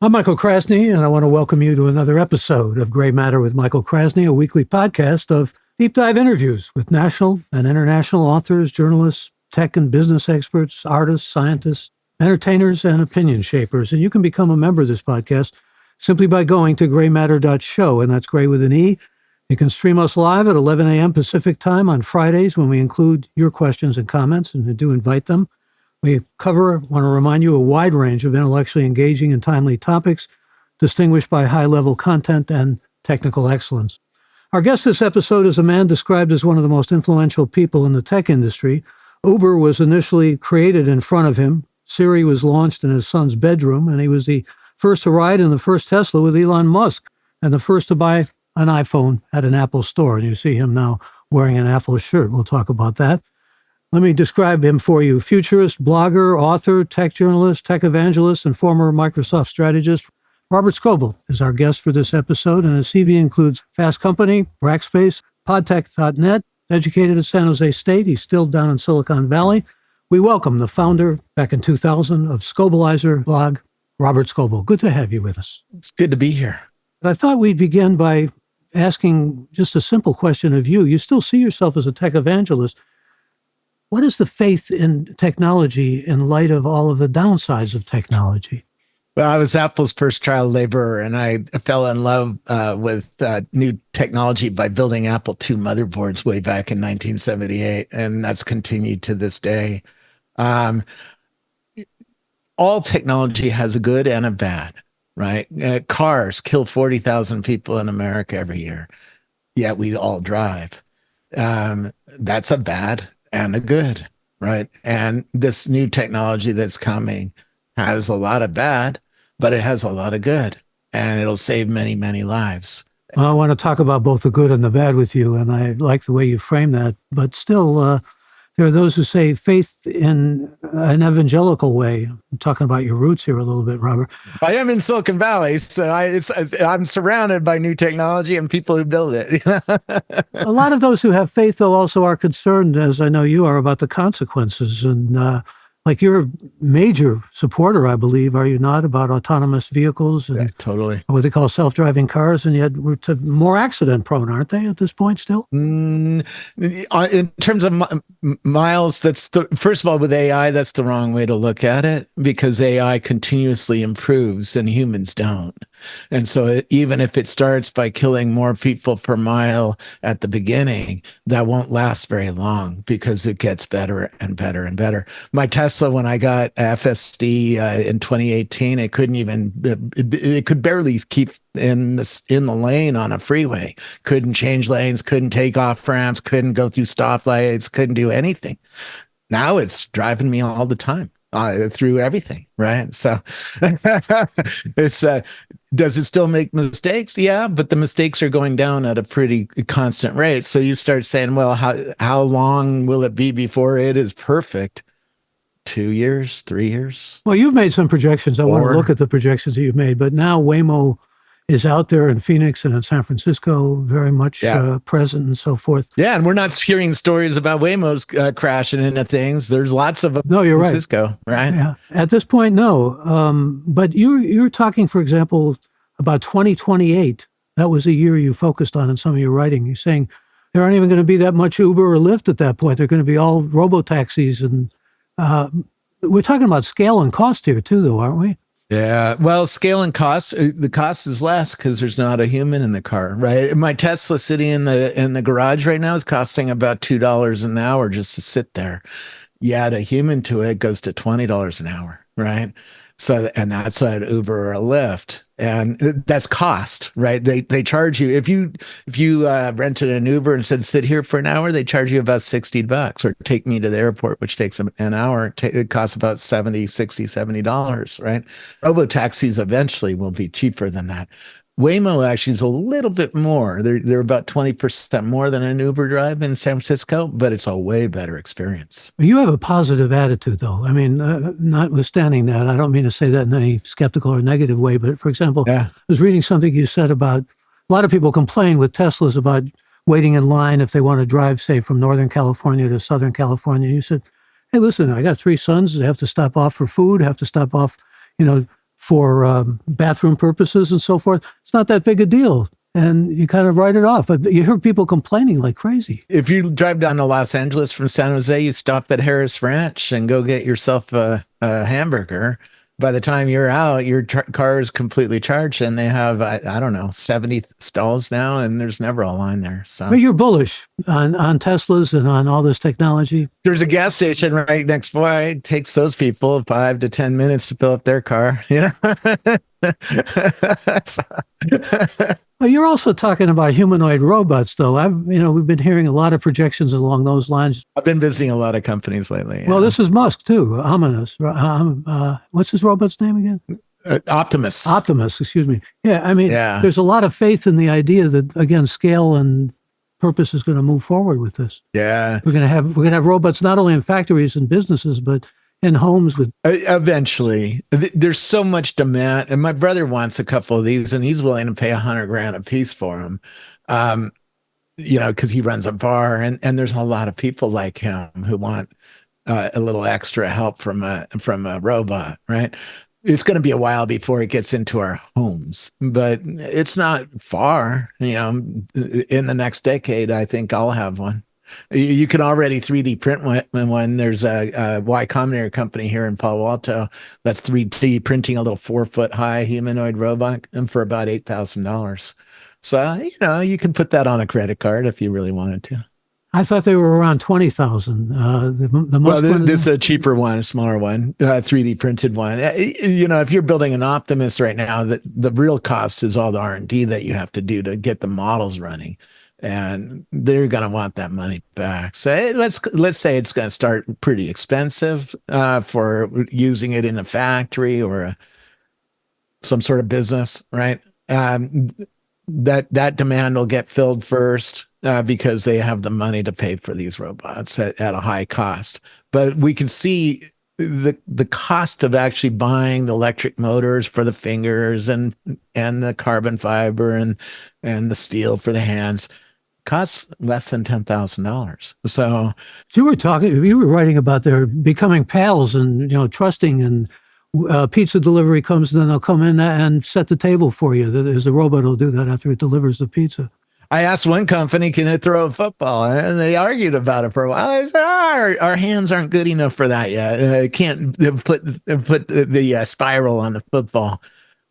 I'm Michael Krasny, and I want to welcome you to another episode of Gray Matter with Michael Krasny, a weekly podcast of deep dive interviews with national and international authors, journalists, tech and business experts, artists, scientists, entertainers, and opinion shapers. And you can become a member of this podcast simply by going to graymatter.show, and that's gray with an E. You can stream us live at 11 a.m. Pacific time on Fridays when we include your questions and comments, and we do invite them. We want to remind you, a wide range of intellectually engaging and timely topics, distinguished by high-level content and technical excellence. Our guest this episode is a man described as one of the most influential people in the tech industry. Uber was initially created in front of him. Siri was launched in his son's bedroom, and he was the first to ride in the first Tesla with Elon Musk, and the first to buy an iPhone at an Apple store. And you see him now wearing an Apple shirt. We'll talk about that. Let me describe him for you. Futurist, blogger, author, tech journalist, tech evangelist, and former Microsoft strategist. Robert Scoble is our guest for this episode, and his CV includes Fast Company, Rackspace, Podtech.net, educated at San Jose State. He's still down in Silicon Valley. We welcome the founder, back in 2000, of Scobleizer blog, Robert Scoble. Good to have you with us. It's good to be here. But I thought we'd begin by asking just a simple question of you. You still see yourself as a tech evangelist. What is the faith in technology in light of all of the downsides of technology? Well, I was Apple's first child laborer, and I fell in love with new technology by building Apple II motherboards way back in 1978, and that's continued to this day. All technology has a good and a bad, right? Cars kill 40,000 people in America every year, yet we all drive. That's a bad and a good, right? And this new technology that's coming has a lot of bad, but it has a lot of good, and it'll save many, many lives. Well, I want to talk about both the good and the bad with you, and I like the way you frame that. But still, there are those who say faith in an evangelical way. I'm talking about your roots here a little bit, Robert. I am in Silicon Valley, so I'm surrounded by new technology and people who build it. A lot of those who have faith, though, also are concerned, as I know you are, about the consequences. And like you're a major supporter, I believe, are you not, about autonomous vehicles and Yeah, totally. what they call self-driving cars? And yet we're more accident prone, aren't they, at this point still? In terms of miles, first of all, with AI, that's the wrong way to look at it, because AI continuously improves and humans don't. And so even if it starts by killing more people per mile at the beginning, that won't last very long because it gets better and better and better. My Tesla, when I got FSD in 2018, it could barely keep in the lane on a freeway, couldn't change lanes, couldn't take off ramps, couldn't go through stoplights, couldn't do anything. Now it's driving me all the time through everything, right? So it's does it still make mistakes? Yeah, but the mistakes are going down at a pretty constant rate. So you start saying, well, how long will it be before it is perfect? 2 years, 3 years? Well, you've made some projections. I want to look at the projections that you've made. But now Waymo is out there in Phoenix and in San Francisco, very much present and so forth. Yeah, and we're not hearing stories about Waymo's crashing into things. There's lots of them in San Francisco, right? Yeah. At this point, no. But you're talking, for example, about 2028. That was a year you focused on in some of your writing. You're saying there aren't even going to be that much Uber or Lyft at that point. They're going to be all robo-taxis. And we're talking about scale and cost here too, though, aren't we? Yeah, well, scale and cost. The cost is less because there's not a human in the car, right? My Tesla sitting in the garage right now is costing about $2 an hour just to sit there. You add a human to it, goes to $20 an hour, right? So, and that's at Uber or a Lyft, and that's cost, right? They charge you if you rented an Uber and said sit here for an hour, they charge you about $60, or take me to the airport, which takes an hour. It costs about $70, right? Robo taxis eventually will be cheaper than that. Waymo actually is a little bit more. They're about 20% more than an Uber drive in San Francisco, but it's a way better experience. You have a positive attitude, though. I mean, notwithstanding that, I don't mean to say that in any skeptical or negative way, but for example, I was reading something you said about a lot of people complain with Teslas about waiting in line if they want to drive, say, from Northern California to Southern California. You said, hey, listen, I got 3 sons. They have to stop off for food, have to stop off, for bathroom purposes and so forth. It's not that big a deal. And you kind of write it off. But you hear people complaining like crazy. If you drive down to Los Angeles from San Jose, you stop at Harris Ranch and go get yourself a hamburger. By the time you're out, your car is completely charged, and they have, I don't know, 70 stalls now, and there's never a line there. So, But you're bullish on Teslas and on all this technology. There's a gas station right next door. It takes those people 5 to 10 minutes to fill up their car, you know? Well, you're also talking about humanoid robots, though. We've been hearing a lot of projections along those lines. I've been visiting a lot of companies lately. Well, this is Musk too. Ominous. What's his robot's name again? Optimus. Optimus. Excuse me. Yeah, I mean, Yeah. There's a lot of faith in the idea that, again, scale and purpose is going to move forward with this. Yeah. We're going to have robots not only in factories and businesses, but in homes with. Eventually, there's so much demand, and my brother wants a couple of these, and he's willing to pay $100,000 a piece for them. Because he runs a bar, and there's a lot of people like him who want a little extra help from a robot, right? It's going to be a while before it gets into our homes, but it's not far. In the next decade, I think I'll have one. You can already 3D print one. There's a Y Combinator company here in Palo Alto that's 3D printing a little 4-foot high humanoid robot, and for about $8,000. So, you can put that on a credit card if you really wanted to. I thought they were around 20,000. This is a cheaper one, a smaller one, 3D printed one. If you're building an Optimus right now, the real cost is all the R&D that you have to do to get the models running. And they're going to want that money back. So let's say it's going to start pretty expensive for using it in a factory or some sort of business, right? That demand will get filled first because they have the money to pay for these robots at a high cost. But we can see the cost of actually buying the electric motors for the fingers and the carbon fiber and the steel for the hands costs less than $10,000. So you were writing about their becoming pals and trusting, and pizza delivery comes, then they'll come in and set the table for you. There's a robot who'll do that after it delivers the pizza. I asked one company, can it throw a football? And they argued about it for a while. I said, our hands aren't good enough for that yet. Can't put the spiral on the football,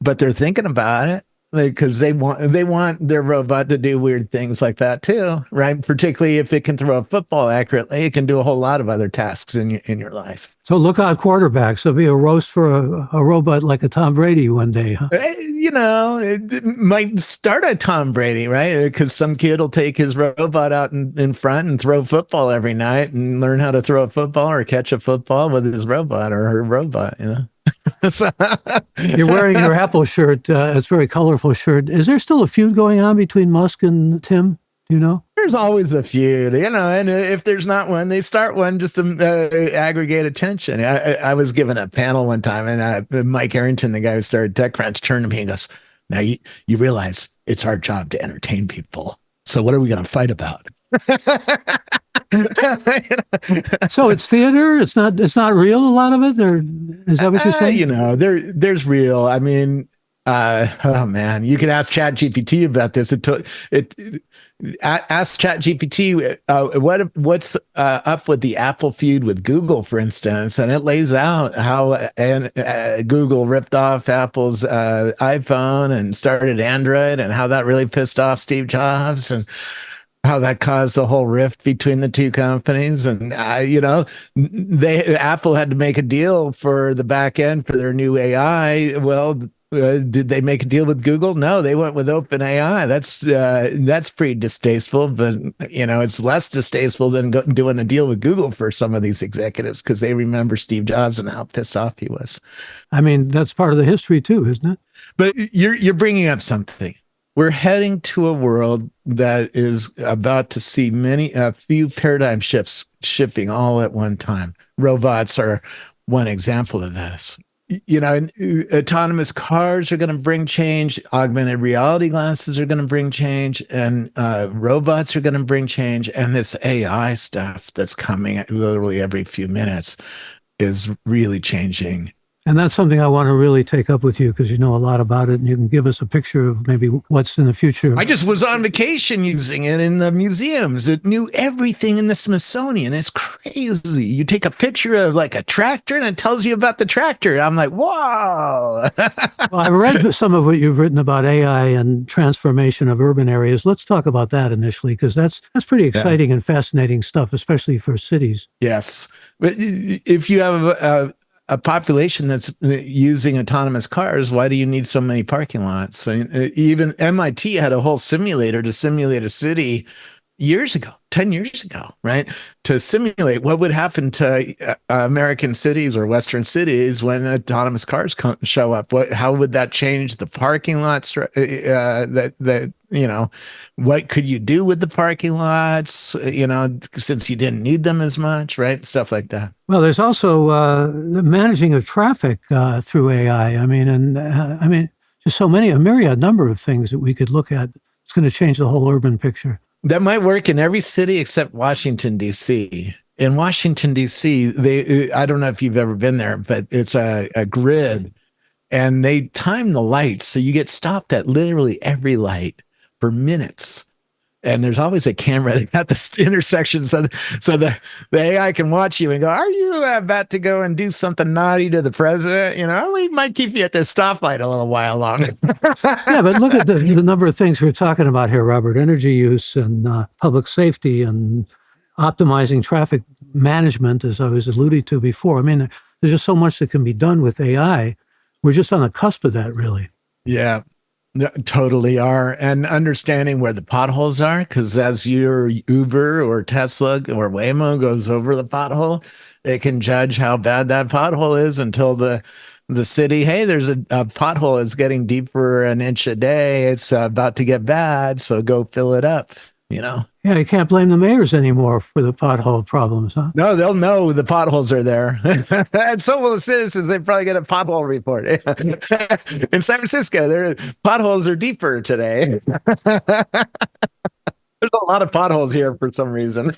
but they're thinking about it. Because they want their robot to do weird things like that too, right? Particularly if it can throw a football accurately, it can do a whole lot of other tasks in your life. So look out, quarterbacks. There'll be a roast for a robot like a Tom Brady one day, huh? It might start at Tom Brady, right? Because some kid will take his robot out in front and throw football every night and learn how to throw a football or catch a football with his robot or her robot, So, you're wearing your Apple shirt. It's a very colorful shirt. Is there still a feud going on between Musk and Tim? Do you know? There's always a feud, and if there's not one, they start one just to aggregate attention. I was given a panel one time, and Mike Arrington, the guy who started TechCrunch, turned to me and goes, "Now you realize it's our job to entertain people. So what are we going to fight about?" So it's theater. It's not real. A lot of it, or is that what you're saying? There's real. I mean, oh man, you could ask ChatGPT about this. Ask ChatGPT what's up with the Apple feud with Google, for instance, and it lays out how Google ripped off Apple's iPhone and started Android, and how that really pissed off Steve Jobs, and how that caused a whole rift between the two companies. And Apple had to make a deal for the back end for their new AI. Well, did they make a deal with Google? No, they went with OpenAI. That's pretty distasteful, but it's less distasteful than doing a deal with Google for some of these executives, because they remember Steve Jobs and how pissed off he was. I mean, that's part of the history too, isn't it? But you're bringing up something. We're heading to a world that is about to see a few paradigm shifts shifting all at one time. Robots are one example of this. Autonomous cars are going to bring change. Augmented reality glasses are going to bring change, and robots are going to bring change. And this AI stuff that's coming literally every few minutes is really changing. And that's something I want to really take up with you because you know a lot about it, and you can give us a picture of maybe what's in the future. I just was on vacation using it in the museums. It knew everything in the Smithsonian. It's crazy. You take a picture of like a tractor and it tells you about the tractor. I'm like, wow. Well, I've read some of what you've written about AI and transformation of urban areas. Let's talk about that initially, because that's pretty exciting and fascinating stuff, especially for cities. Yes. But if you have a population that's using autonomous cars, why do you need so many parking lots? So even MIT had a whole simulator to simulate a city years ago, 10 years ago, right? To simulate what would happen to American cities or Western cities when autonomous cars show up. How would that change the parking lots? What could you do with the parking lots, since you didn't need them as much, right? Stuff like that. Well, there's also the managing of traffic through AI. I mean, just a myriad number of things that we could look at. It's going to change the whole urban picture. That might work in every city except Washington, D.C. In Washington, D.C., I don't know if you've ever been there, but it's a grid, and they time the lights. So you get stopped at literally every light for minutes. And there's always a camera at the intersection so the AI can watch you and go, are you about to go and do something naughty to the president? We might keep you at this stoplight a little while longer. Yeah, but look at the number of things we're talking about here, Robert. Energy use and public safety and optimizing traffic management, as I was alluding to before. I mean, there's just so much that can be done with AI. We're just on the cusp of that, really. Yeah. Totally are. And understanding where the potholes are, because as your Uber or Tesla or Waymo goes over the pothole, it can judge how bad that pothole is until the city, hey, there's a pothole is getting deeper an inch a day. It's about to get bad. So go fill it up, Yeah, you can't blame the mayors anymore for the pothole problems, huh? No, they'll know the potholes are there. And so will the citizens. They probably get a pothole report. In San Francisco, their potholes are deeper today. There's a lot of potholes here for some reason.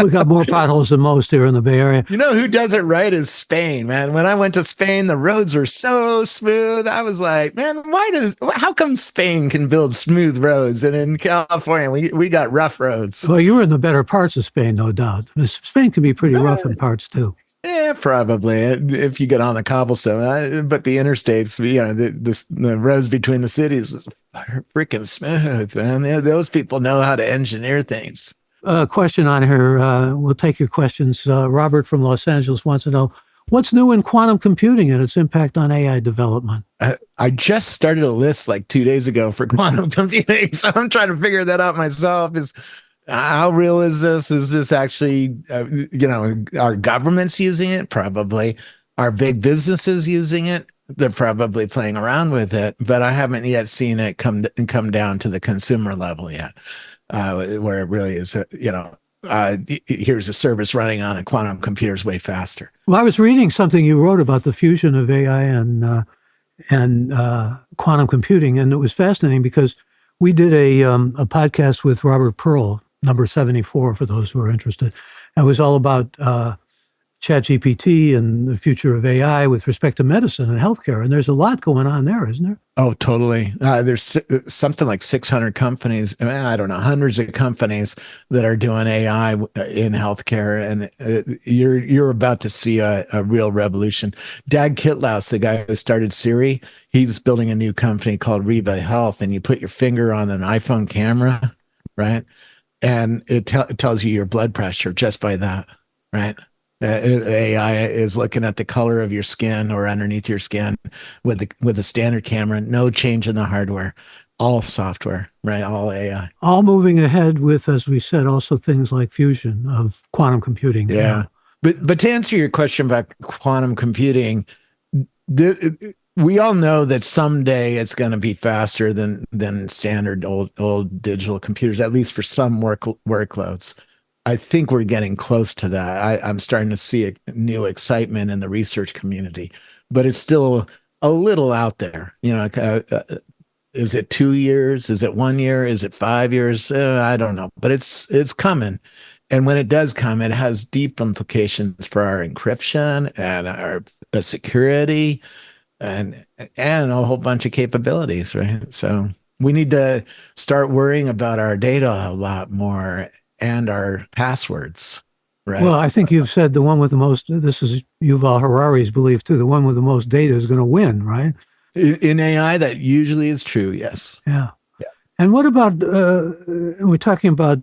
We got more potholes than most here in the Bay Area. You know who does it right is Spain, man. When I went to Spain, the roads are so smooth. I was like, man, how come Spain can build smooth roads? And in California, we got rough roads. Well, you were in the better parts of Spain, no doubt. Spain can be pretty rough in parts too. Yeah, probably if you get on the cobblestone. But the interstates, the roads between the cities is freaking smooth, man. Those people know how to engineer things. Question on here. We'll take your questions. Robert from Los Angeles wants to know, what's new in quantum computing and its impact on AI development? I just started a list like 2 days ago for quantum computing, so I'm trying to figure that out myself. How real is this? Is this actually, are governments using it? Probably. Are big businesses using it? They're probably playing around with it, but I haven't yet seen it come down to the consumer level yet, where it really is, here's a service running on a quantum computer's way faster. Well, I was reading something you wrote about the fusion of AI and quantum computing, and it was fascinating because we did a podcast with Robert Pearl, number 74, for those who are interested. It was all about ChatGPT and the future of AI with respect to medicine and healthcare. And there's a lot going on there, isn't there? Oh, totally. There's something like 600 companies, I don't know, hundreds of companies that are doing AI in healthcare. And you're about to see a real revolution. Dag Kitlaus, the guy who started Siri, he's building a new company called Reba Health. And you put your finger on an iPhone camera, right? And it tells you your blood pressure just by that, right? AI is looking at the color of your skin or underneath your skin with a standard camera. No change in the hardware, all software, right? All AI. All moving ahead with, as we said, also things like fusion of quantum computing. Yeah, but to answer your question about quantum computing, we all know that someday it's going to be faster than standard old digital computers, at least for some workloads. I think we're getting close to that. I'm starting to see a new excitement in the research community, but it's still a little out there. Is it 2 years? Is it 1 year? Is it 5 years? I don't know, but it's coming. And when it does come, it has deep implications for our encryption and our security and a whole bunch of capabilities, right? So we need to start worrying about our data a lot more and our passwords, Well, right? I think you've said the one with the most, this is Yuval Harari's belief too, the one with the most data is going to win, right? In AI, that usually is true, yes. Yeah. Yeah. And what about, we're talking about,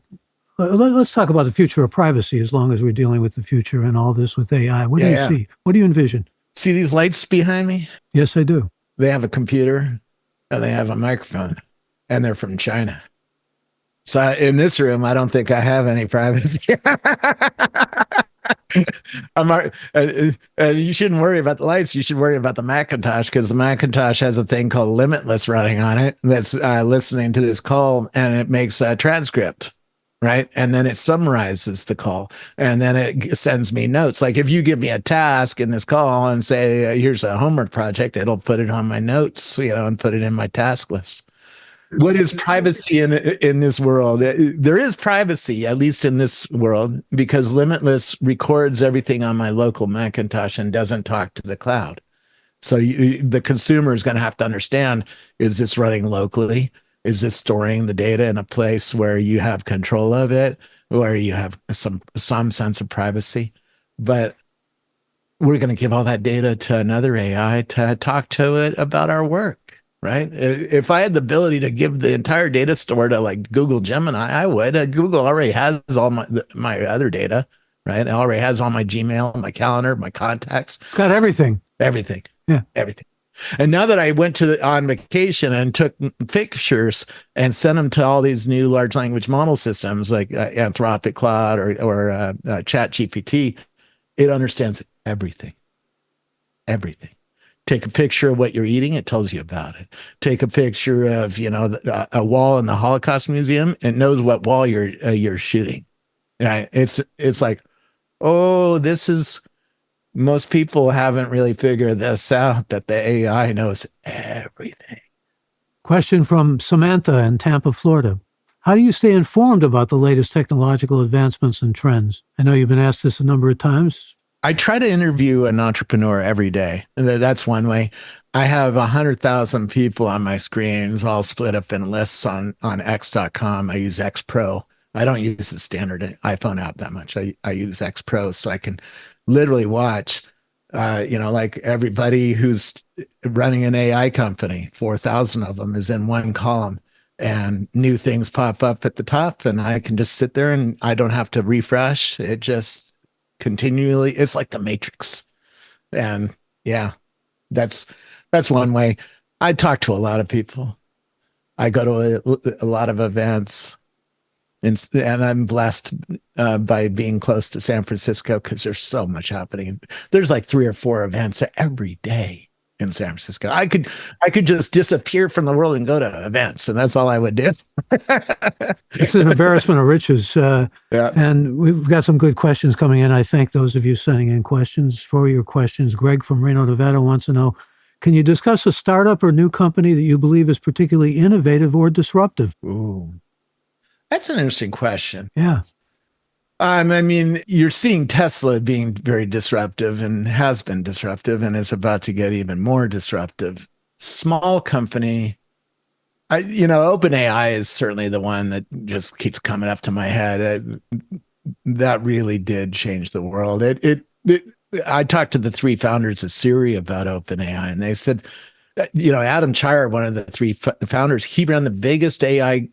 let's talk about the future of privacy as long as we're dealing with the future and all this with AI. What do you Yeah. see? What do you envision? See these lights behind me? Yes, I do. They have a computer and they have a microphone, and they're from China. So in this room, I don't think I have any privacy. And you shouldn't worry about the lights. You should worry about the Macintosh, because the Macintosh has a thing called Limitless running on it that's listening to this call, and it makes a transcript, right? And then it summarizes the call, and then it sends me notes. Like if you give me a task in this call and say, here's a homework project, it'll put it on my notes, and put it in my task list. What is privacy in this world? There is privacy, at least in this world, because Limitless records everything on my local Macintosh and doesn't talk to the cloud. So the consumer is going to have to understand, is this running locally? Is this storing the data in a place where you have control of it, where you have some sense of privacy? But we're going to give all that data to another AI to talk to it about our work. Right. If I had the ability to give the entire data store to like Google Gemini, I would. Google already has all my other data, right? It already has all my Gmail, my calendar, my contacts. It's got everything. Everything. Yeah. Everything. And now that I went on vacation and took pictures and sent them to all these new large language model systems like Anthropic Claude or Chat GPT, it understands everything. Everything. Take a picture of what you're eating, it tells you about it. Take a picture of, a wall in the Holocaust Museum, it knows what wall you're shooting. Right? It's like, oh, most people haven't really figured this out, that the AI knows everything. Question from Samantha in Tampa, Florida. How do you stay informed about the latest technological advancements and trends? I know you've been asked this a number of times. I try to interview an entrepreneur every day. That's one way. I have 100,000 people on my screens, all split up in lists on X.com. I use X Pro. I don't use the standard iPhone app that much. I use X Pro, so I can literally watch, like everybody who's running an AI company, 4,000 of them is in one column, and new things pop up at the top, and I can just sit there and I don't have to refresh. It just continually, it's like the Matrix. And yeah, that's one way. I talk to a lot of people. I go to a lot of events, and I'm blessed by being close to San Francisco, because there's so much happening. There's like 3 or 4 events every day in San Francisco. I could just disappear from the world and go to events, and that's all I would do. It's an embarrassment of riches. Yeah. And we've got some good questions coming in. I thank those of you sending in questions for your questions. Greg from Reno, Nevada wants to know, can you discuss a startup or new company that you believe is particularly innovative or disruptive? Ooh, that's an interesting question. Yeah. I mean, you're seeing Tesla being very disruptive and has been disruptive and is about to get even more disruptive. Small company, OpenAI is certainly the one that just keeps coming up to my head. That really did change the world. I talked to the 3 founders of Siri about OpenAI, and they said, Adam Chire, one of the 3 founders, he ran the biggest AI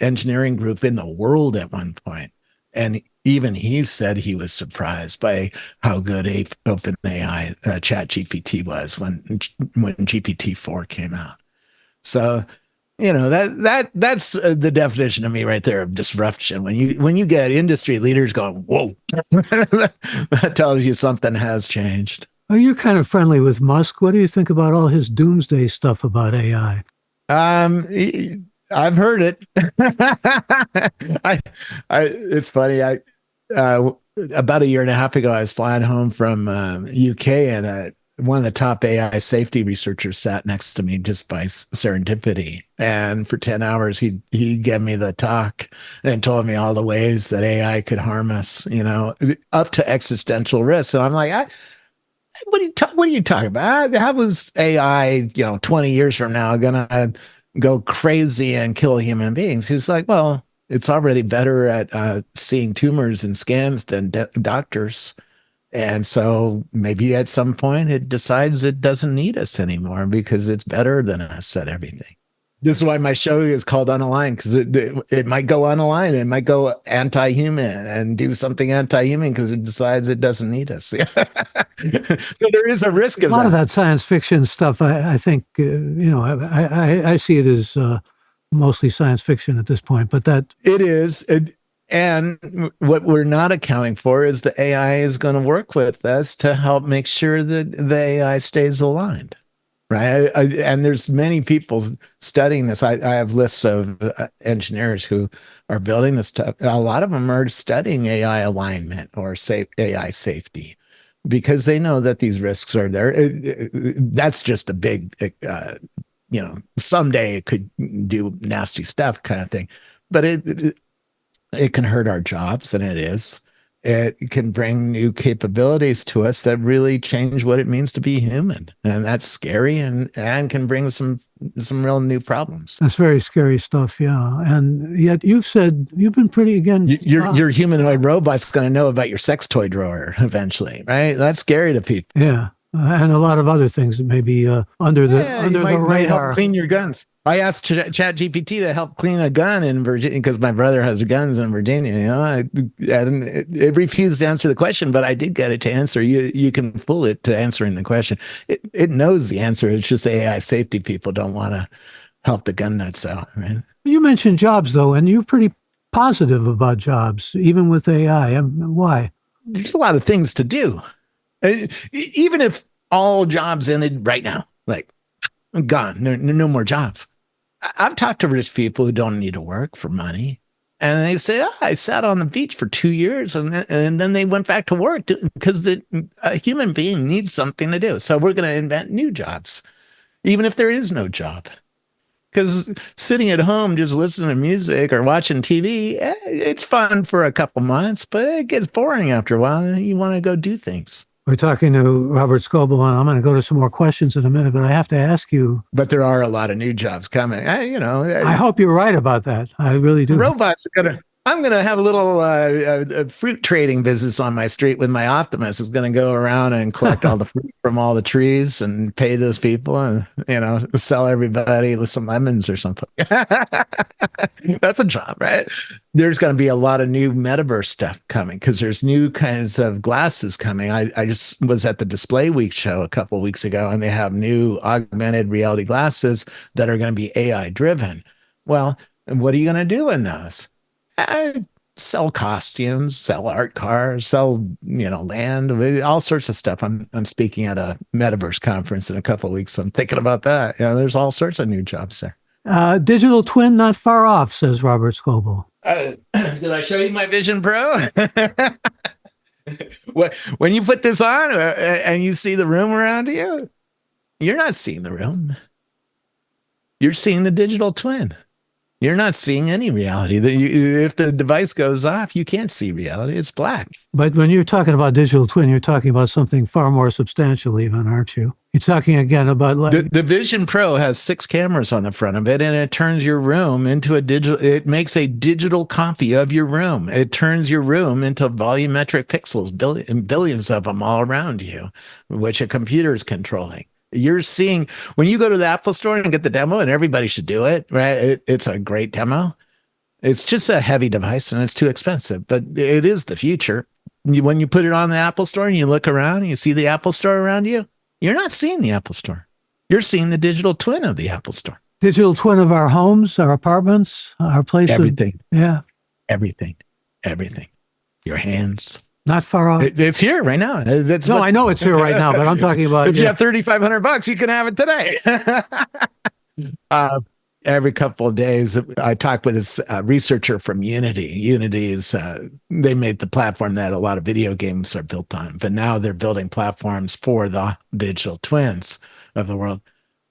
engineering group in the world at one point. And even he said he was surprised by how good OpenAI ChatGPT was when GPT-4 came out. So, that's the definition of me right there of disruption. When you get industry leaders going, whoa, that tells you something has changed. Well, you're kind of friendly with Musk. What do you think about all his doomsday stuff about AI? I've heard it. It's funny. About a year and a half ago, I was flying home from UK, and one of the top AI safety researchers sat next to me just by serendipity. And for 10 hours, he gave me the talk and told me all the ways that AI could harm us, up to existential risk. And I'm like, what are you talking about? How was AI, 20 years from now gonna go crazy and kill human beings? He was like, well, it's already better at seeing tumors in scans than doctors. And so maybe at some point it decides it doesn't need us anymore because it's better than us at everything. This is why my show is called Unaligned, because it might go unaligned. It might go anti-human and do something anti-human because it decides it doesn't need us. So there is a risk of that. A lot of that science fiction stuff, I think, I see it as mostly science fiction at this point, but that... It is. And what we're not accounting for is the AI is going to work with us to help make sure that the AI stays aligned. Right. And there's many people studying this. I have lists of engineers who are building this stuff. A lot of them are studying AI alignment or AI safety because they know that these risks are there. That's just a big, someday it could do nasty stuff kind of thing. But it can hurt our jobs, and it is. It can bring new capabilities to us that really change what it means to be human. And that's scary and can bring some real new problems. That's very scary stuff, yeah. And yet you've said, you've been pretty, again... Your humanoid robot's going to know about your sex toy drawer eventually, right? That's scary to people. Yeah. And a lot of other things that may be under the radar. Might help clean your guns. I asked ChatGPT to help clean a gun in Virginia because my brother has guns in Virginia. And it refused to answer the question, but I did get it to answer. You can fool it to answering the question. It knows the answer. It's just the AI safety people don't want to help the gun nuts out. Right? You mentioned jobs, though, and you're pretty positive about jobs, even with AI. Why? There's a lot of things to do. Even if all jobs ended right now, like gone, no more jobs. I've talked to rich people who don't need to work for money. And they say, I sat on the beach for 2 years and then they went back to work because a human being needs something to do. So we're going to invent new jobs, even if there is no job. Because sitting at home just listening to music or watching TV, it's fun for a couple months, but it gets boring after a while. You want to go do things. We're talking to Robert Scoble, and I'm going to go to some more questions in a minute, but I have to ask you. But there are a lot of new jobs coming. I hope you're right about that. I really do. Robots are going to... I'm going to have a little fruit trading business on my street with my Optimus. Is going to go around and collect all the fruit from all the trees and pay those people and, sell everybody some lemons or something. That's a job, right? There's going to be a lot of new metaverse stuff coming because there's new kinds of glasses coming. I just was at the Display Week show a couple of weeks ago, and they have new augmented reality glasses that are going to be AI driven. Well, what are you going to do in those? Sell costumes, sell art cars, sell land, all sorts of stuff. I'm speaking at a metaverse conference in a couple of weeks. So I'm thinking about that. There's all sorts of new jobs there. Digital twin not far off, says Robert Scoble. Did I show you my Vision Pro? When you put this on and you see the room around you, you're not seeing the room. You're seeing the digital twin. You're not seeing any reality. If the device goes off, you can't see reality. It's black. But when you're talking about digital twin, you're talking about something far more substantial even, aren't you? You're talking again about... The Vision Pro has 6 cameras on the front of it, and it turns your room into a digital... It makes a digital copy of your room. It turns your room into volumetric pixels, billions of them all around you, which a computer is controlling. You're seeing, when you go to the Apple store and get the demo, and everybody should do it, right? It's a great demo. It's just a heavy device and it's too expensive, but it is the future. When you put it on the Apple store and you look around and you see the Apple store around you, you're not seeing the Apple store. You're seeing the digital twin of the Apple store. Digital twin of our homes, our apartments, our places. Everything. Yeah. Everything. Your hands. Not far off. It's here right now. I know it's here right now, but I'm talking about... If you have $3,500, you can have it today. every couple of days, I talk with this researcher from Unity. Unity is, they made the platform that a lot of video games are built on, but now they're building platforms for the digital twins of the world.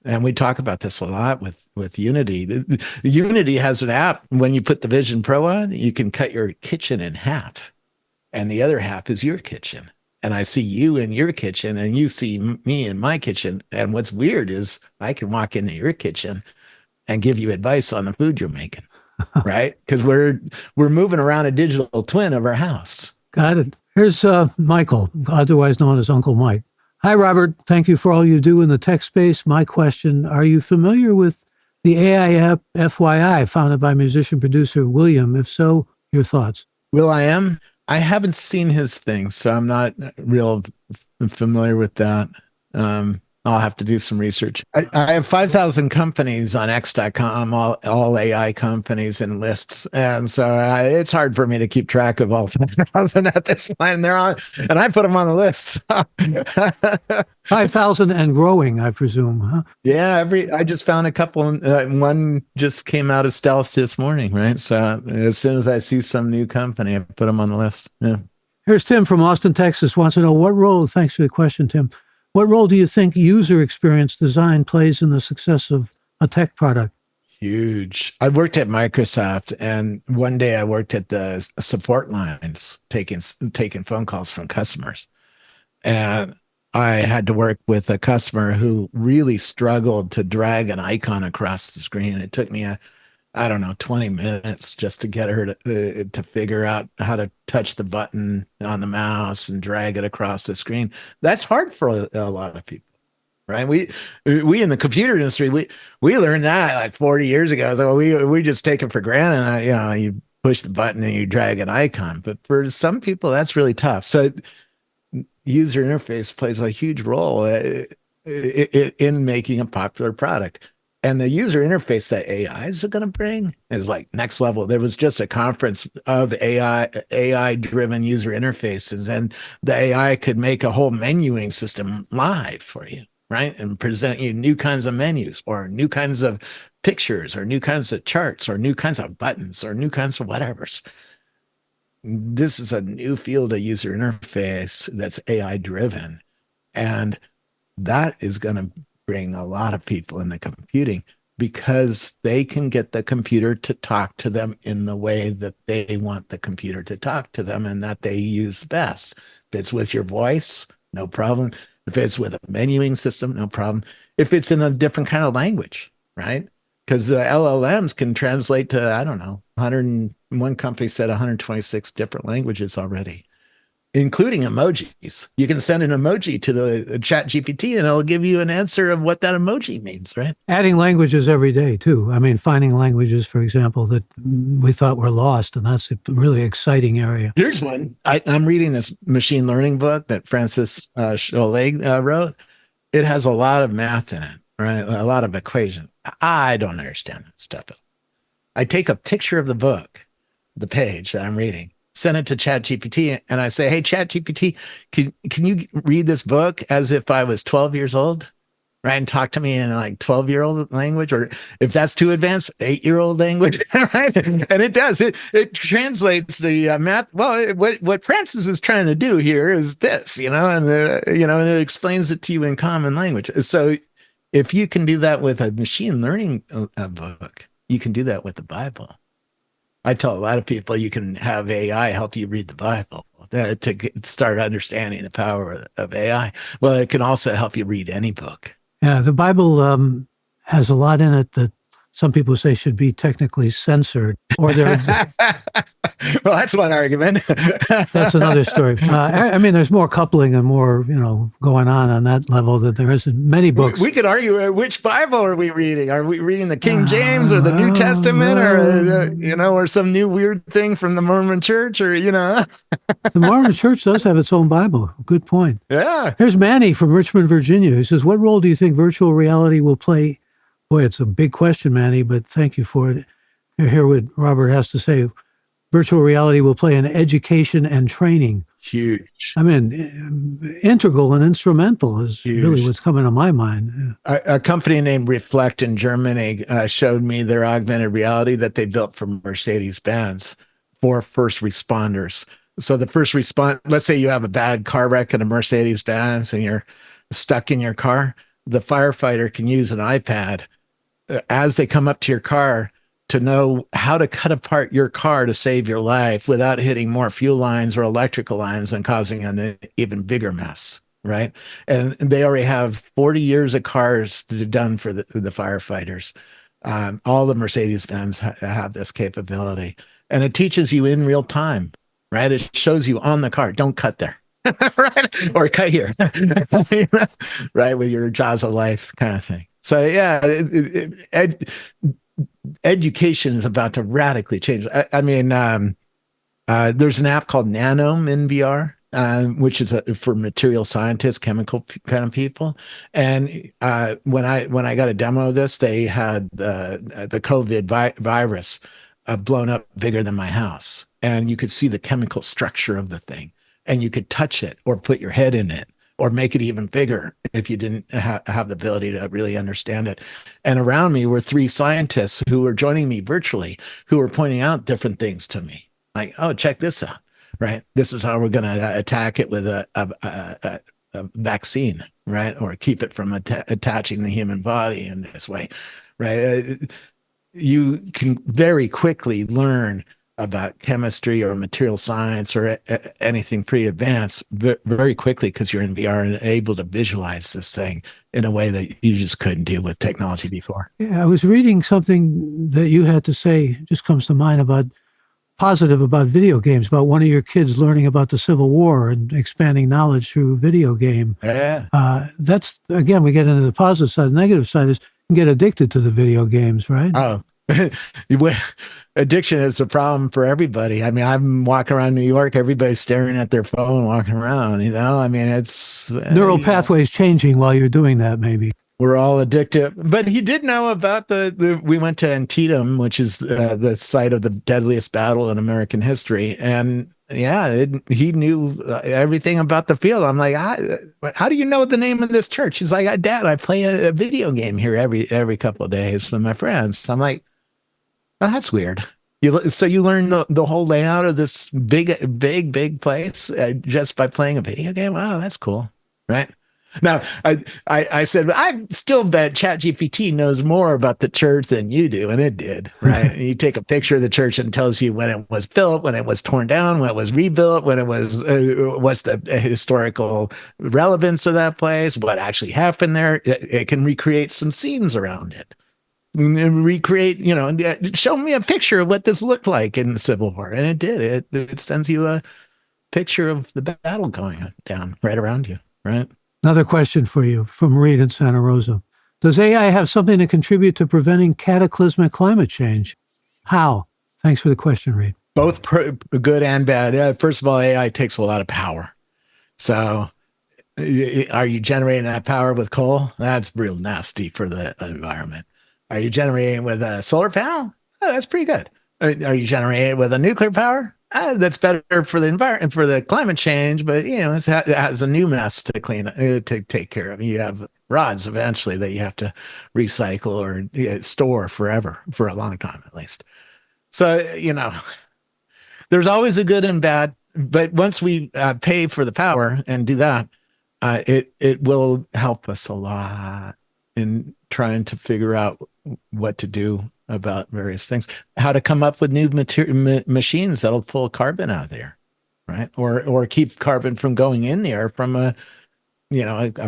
And we talk about this a lot with Unity. Unity has an app. When you put the Vision Pro on, you can cut your kitchen in half, and the other half is your kitchen. And I see you in your kitchen, and you see me in my kitchen. And what's weird is I can walk into your kitchen and give you advice on the food you're making, right? Because we're moving around a digital twin of our house. Got it. Here's Michael, otherwise known as Uncle Mike. Hi, Robert. Thank you for all you do in the tech space. My question, are you familiar with the AI app FYI, founded by musician-producer William? If so, your thoughts? Will.i.am? I haven't seen his thing, so I'm not real familiar with that. I'll have to do some research. I have 5,000 companies on X.com, all AI companies and lists. And so it's hard for me to keep track of all 5,000 at this point. And they're on, and I put them on the list. 5,000 and growing, I presume, huh? Yeah, I just found a couple. One just came out of stealth this morning, right? So as soon as I see some new company, I put them on the list. Yeah. Here's Tim from Austin, Texas, wants to know what role, thanks for the question, Tim, what role do you think user experience design plays in the success of a tech product? Huge. I worked at Microsoft, and one day I worked at the support lines, taking phone calls from customers. And I had to work with a customer who really struggled to drag an icon across the screen. It took me 20 minutes just to get her to figure out how to touch the button on the mouse and drag it across the screen. That's hard for a lot of people, right? We in the computer industry, we learned that like 40 years ago. So we just take it for granted. You push the button and you drag an icon. But for some people, that's really tough. So user interface plays a huge role in making a popular product. And the user interface that AIs are going to bring is like next level. There was just a conference of AI-driven user interfaces, and the AI could make a whole menuing system live for you, right? And present you new kinds of menus or new kinds of pictures or new kinds of charts or new kinds of buttons or new kinds of whatevers. This is a new field of user interface that's AI-driven, and that is going to bring a lot of people into computing because they can get the computer to talk to them in the way that they want the computer to talk to them and that they use best. If it's with your voice, no problem. If it's with a menuing system, no problem. If it's in a different kind of language, right? Because the LLMs can translate to, 101 company said 126 different languages already, including emojis. You can send an emoji to the chat GPT and it'll give you an answer of what that emoji means, right? Adding languages every day, too. I mean, finding languages, for example, that we thought were lost, and that's a really exciting area. Here's one. I'm reading this machine learning book that Francis Scobleizer wrote. It has a lot of math in it, right? A lot of equations. I don't understand that stuff. I take a picture of the book, the page that I'm reading, send it to ChatGPT, and I say, hey, ChatGPT, can you read this book as if I was 12 years old, right? And talk to me in like 12-year-old language, or if that's too advanced, 8-year-old language, right? And it does. It translates the math. Well, what Francis is trying to do here is this, and it explains it to you in common language. So if you can do that with a machine learning book, you can do that with the Bible. I tell a lot of people you can have AI help you read the Bible to start understanding the power of AI. Well, it can also help you read any book. Yeah, the Bible has a lot in it that some people say should be technically censored, or they're. Well, that's one argument. That's another story. I mean, there's more coupling and more, going on that level that there isn't many books. We could argue which Bible are we reading? Are we reading the King James or the New Testament, or some new weird thing from the Mormon Church, or The Mormon Church does have its own Bible. Good point. Yeah. Here's Manny from Richmond, Virginia, who says, "What role do you think virtual reality will play?" Boy, it's a big question, Manny, but thank you for it. Hear what Robert has to say. virtual reality will play in education and training. Huge. I mean, integral and instrumental is really what's coming to my mind. A company named Reflect in Germany showed me their augmented reality that they built for Mercedes-Benz for first responders. So the first respond, let's say you have a bad car wreck in a Mercedes-Benz and you're stuck in your car, the firefighter can use an iPad as they come up to your car to know how to cut apart your car to save your life without hitting more fuel lines or electrical lines and causing an even bigger mess, right? And they already have 40 years of cars done for the firefighters. All the Mercedes-Benz have this capability. And it teaches you in real time, right? It shows you on the car, don't cut there. Right? Or cut here, right? With your jaws of life kind of thing. So yeah, education is about to radically change. I mean, there's an app called Nanome in VR, which is for material scientists, chemical kind of people. And when I got a demo of this, they had the COVID virus blown up bigger than my house, and you could see the chemical structure of the thing, and you could touch it or put your head in it, or make it even bigger if you didn't have the ability to really understand it. And around me were 3 scientists who were joining me virtually, who were pointing out different things to me. Like, oh, check this out, right? This is how we're going to attack it with a vaccine, right? Or keep it from attaching the human body in this way, right? You can very quickly learn about chemistry or material science or anything pretty advanced very quickly because you're in VR and able to visualize this thing in a way that you just couldn't do with technology before. Yeah, I was reading something that you had to say, just comes to mind, about positive about video games, about one of your kids learning about the Civil War and expanding knowledge through video game. Yeah. That's, again, we get into the positive side. The negative side is you can get addicted to the video games, right? Oh, addiction is a problem for everybody. I mean, I'm walking around New York, everybody's staring at their phone, walking around, you know? I mean, it's neural pathways changing while you're doing that, maybe. We're all addicted. But he did know about we went to Antietam, which is the site of the deadliest battle in American history. And yeah, he knew everything about the field. I'm like, how do you know the name of this church? He's like, Dad, I play a video game here every couple of days with my friends. I'm like, oh, that's weird. So you learn the whole layout of this big place just by playing a video game? Wow, that's cool, right? Now, I said, I still bet ChatGPT knows more about the church than you do, and it did, right? You take a picture of the church and it tells you when it was built, when it was torn down, when it was rebuilt, when it was what's the historical relevance of that place, what actually happened there. It can recreate some scenes around it. And recreate, show me a picture of what this looked like in the Civil War. And it did. It sends you a picture of the battle going down right around you, right? Another question for you from Reed in Santa Rosa. Does AI have something to contribute to preventing cataclysmic climate change? How? Thanks for the question, Reed. Both good and bad. First of all, AI takes a lot of power. So are you generating that power with coal? That's real nasty for the environment. Are you generating with a solar panel? Oh, that's pretty good. Are you generating with a nuclear power? That's better for the environment, for the climate change, but it has a new mess to to take care of. You have rods eventually that you have to recycle or store forever, for a long time at least. So there's always a good and bad, but once we pay for the power and do that, it will help us a lot in trying to figure out what to do about various things, how to come up with new machines that'll pull carbon out of there, right? Or keep carbon from going in the air from a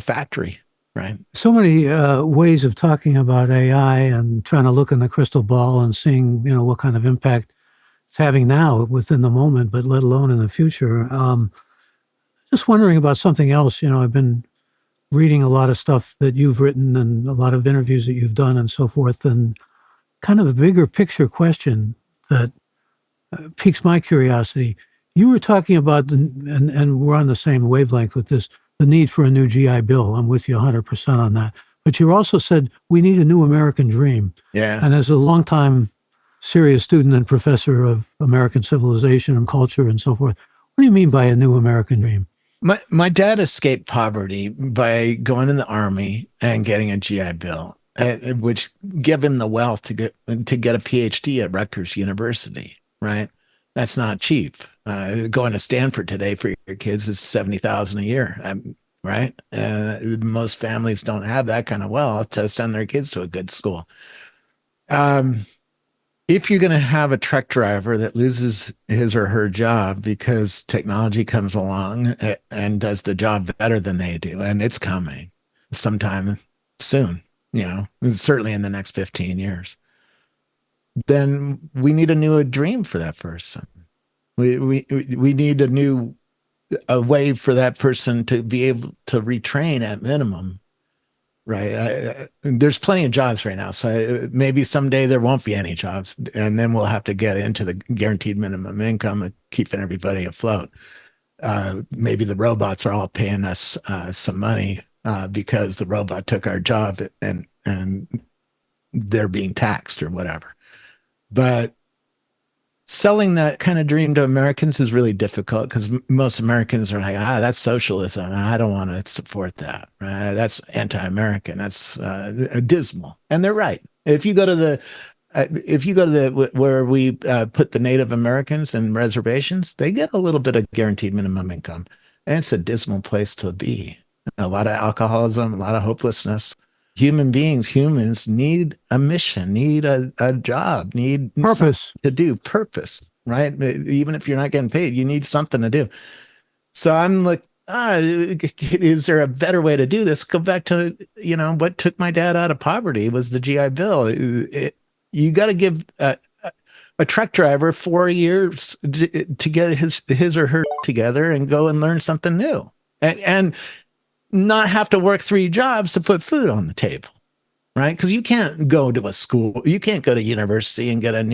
factory, right? So many ways of talking about AI and trying to look in the crystal ball and seeing, what kind of impact it's having now within the moment, but let alone in the future. Just wondering about something else. I've been reading a lot of stuff that you've written and a lot of interviews that you've done and so forth, and kind of a bigger picture question that piques my curiosity. You were talking about, and we're on the same wavelength with this, the need for a new GI Bill. I'm with you 100% on that. But you also said we need a new American dream. Yeah. And as a longtime serious student and professor of American civilization and culture and so forth. What do you mean by a new American dream? My dad escaped poverty by going in the army and getting a GI Bill, which gave him the wealth to get a PhD at Rutgers University. Right, that's not cheap. Going to Stanford today for your kids is $70,000 a year. Right, most families don't have that kind of wealth to send their kids to a good school. If you're going to have a truck driver that loses his or her job because technology comes along and does the job better than they do, and it's coming sometime soon, certainly in the next 15 years, then we need a new dream for that person. We need a way for that person to be able to retrain at minimum. Right. There's plenty of jobs right now. So maybe someday there won't be any jobs. And then we'll have to get into the guaranteed minimum income and keeping everybody afloat. Maybe the robots are all paying us some money because the robot took our job and they're being taxed or whatever. But selling that kind of dream to Americans is really difficult because most Americans are like, that's socialism. I don't want to support that. Right? That's anti-American. That's dismal. And they're right. If you go to where we put the Native Americans and reservations, they get a little bit of guaranteed minimum income. And it's a dismal place to be. A lot of alcoholism, a lot of hopelessness. Humans need a mission, need a job, need purpose to do, purpose, right? Even if you're not getting paid, you need something to do. So I'm like, is there a better way to do this? Go back to, what took my dad out of poverty was the GI Bill. You got to give a truck driver 4 years to get his or her together and go and learn something new. And not have to work 3 jobs to put food on the table, right? Because you can't go to a school, you can't go to university and get a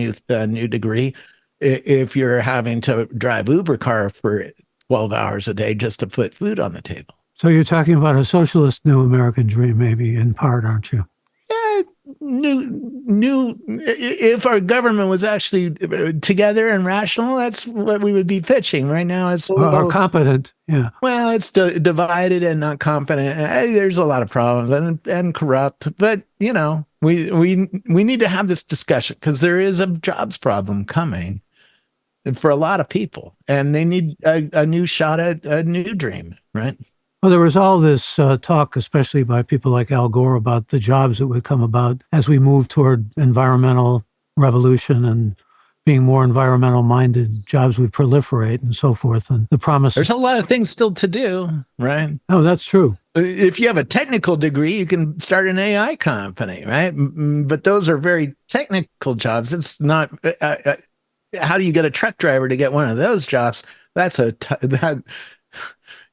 new degree if you're having to drive Uber car for 12 hours a day just to put food on the table. So you're talking about a socialist new American dream, maybe in part, aren't you? Yeah, new. If our government was actually together and rational, that's what we would be pitching right now. It's or competent, yeah. Well, it's divided and not competent. There's a lot of problems and corrupt, but we need to have this discussion because there is a jobs problem coming for a lot of people, and they need a new shot at a new dream, right? Well, there was all this talk, especially by people like Al Gore, about the jobs that would come about as we move toward environmental revolution and being more environmental minded, jobs would proliferate and so forth. And the promise. There's a lot of things still to do, right? Oh, that's true. If you have a technical degree, you can start an AI company, right? But those are very technical jobs. It's not, how do you get a truck driver to get one of those jobs? That's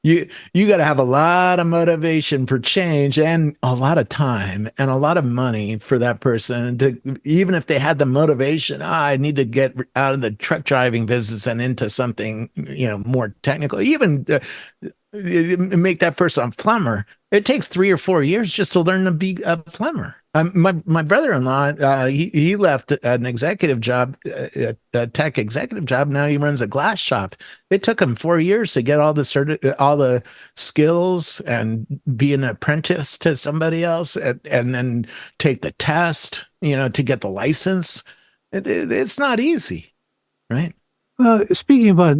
you got to have a lot of motivation for change and a lot of time and a lot of money for that person to, even if they had the motivation, I need to get out of the truck driving business and into something, more technical, even make that person a plumber. It takes 3 or 4 years just to learn to be a plumber. My brother-in-law, he left an executive job, a tech executive job. Now he runs a glass shop. It took him 4 years to get all the skills and be an apprentice to somebody else, and then take the test, to get the license. It's not easy, right? Well, speaking about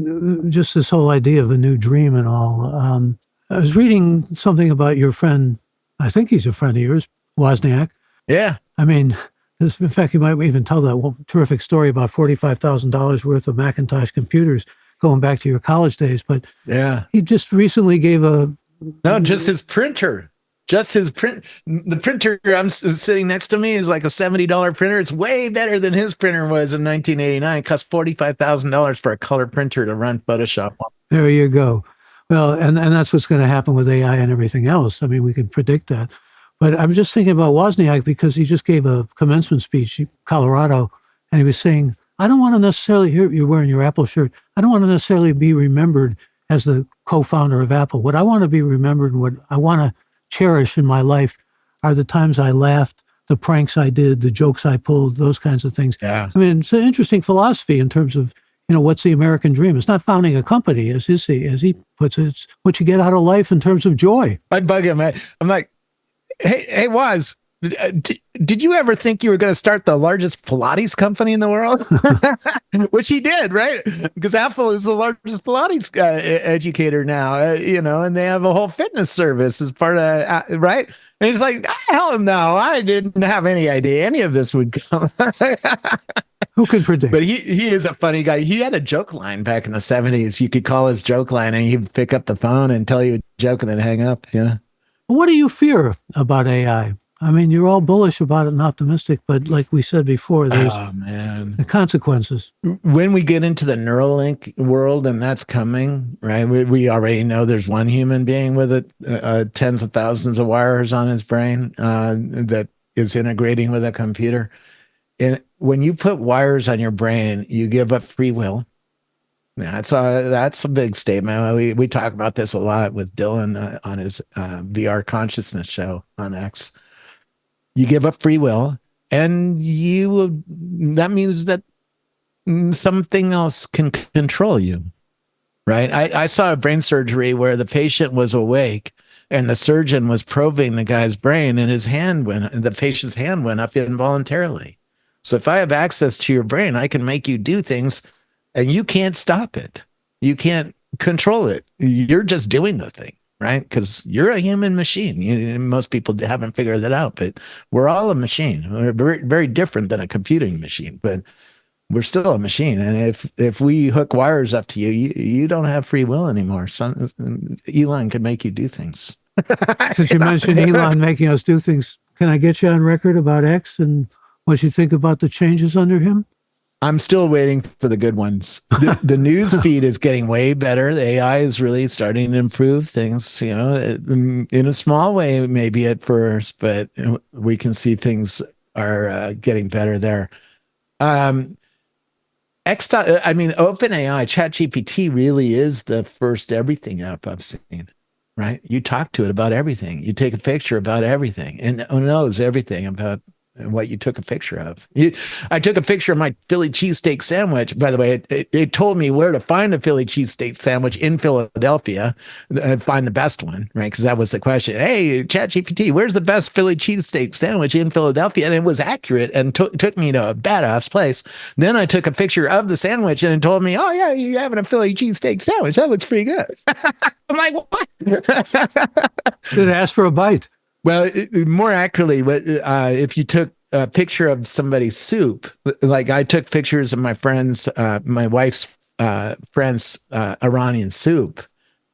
just this whole idea of a new dream and all, I was reading something about your friend. I think he's a friend of yours, Wozniak. Yeah. I mean, in fact, you might even tell that terrific story about $45,000 worth of Macintosh computers going back to your college days. But yeah, he just recently gave just his printer. The printer I'm sitting next to me is like a $70 printer. It's way better than his printer was in 1989. It cost $45,000 for a color printer to run Photoshop. There you go. Well, and that's what's going to happen with AI and everything else. I mean, we can predict that. But I'm just thinking about Wozniak because he just gave a commencement speech in Colorado, and he was saying, I don't want to necessarily, here you're wearing your Apple shirt, I don't want to necessarily be remembered as the co-founder of Apple. What I want to be remembered, what I want to cherish in my life are the times I laughed, the pranks I did, the jokes I pulled, those kinds of things. Yeah. I mean, it's an interesting philosophy in terms of, what's the American dream? It's not founding a company, as he puts it. It's what you get out of life in terms of joy. I bug him. I'm like, hey, Woz, did you ever think you were going to start the largest Pilates company in the world? Which he did, right? Because Apple is the largest Pilates educator now, and they have a whole fitness service as part of, right? And he's like, hell no, I didn't have any idea any of this would come. Who can predict? But he is a funny guy. He had a joke line back in the 70s. You could call his joke line and he'd pick up the phone and tell you a joke and then hang up, What do you fear about AI? I mean, you're all bullish about it and optimistic, but like we said before, there's the consequences. When we get into the Neuralink world, and that's coming, right? We already know there's one human being with tens of thousands of wires on his brain that is integrating with a computer. And when you put wires on your brain, you give up free will. That's a big statement. We talk about this a lot with Dylan on his VR consciousness show on X. You give up free will, and that means that something else can control you, right? I saw a brain surgery where the patient was awake and the surgeon was probing the guy's brain, and the patient's hand went up involuntarily. So if I have access to your brain, I can make you do things and you can't stop it. You can't control it. You're just doing the thing, right? Because you're a human machine. Most people haven't figured that out, but we're all a machine. We're very, very different than a computing machine, but we're still a machine. And if we hook wires up to you, you don't have free will anymore. Elon can make you do things. Since you mentioned Elon making us do things, can I get you on record about X and what you think about the changes under him? I'm still waiting for the good ones. The news feed is getting way better. The AI is really starting to improve things, in a small way, maybe at first, but we can see things are getting better there. OpenAI, ChatGPT really is the first everything app I've seen, right? You talk to it about everything. You take a picture about everything, and it knows everything about what you took a picture of. I took a picture of my Philly cheesesteak sandwich. By the way, it told me where to find a Philly cheesesteak sandwich in Philadelphia and find the best one, right? Because that was the question. Hey, ChatGPT, where's the best Philly cheesesteak sandwich in Philadelphia? And it was accurate and took me to a badass place. Then I took a picture of the sandwich and it told me, oh, yeah, you're having a Philly cheesesteak sandwich. That looks pretty good. I'm like, what? Did it ask for a bite? Well, more accurately, if you took a picture of somebody's soup, like I took pictures of my wife's friend's Iranian soup,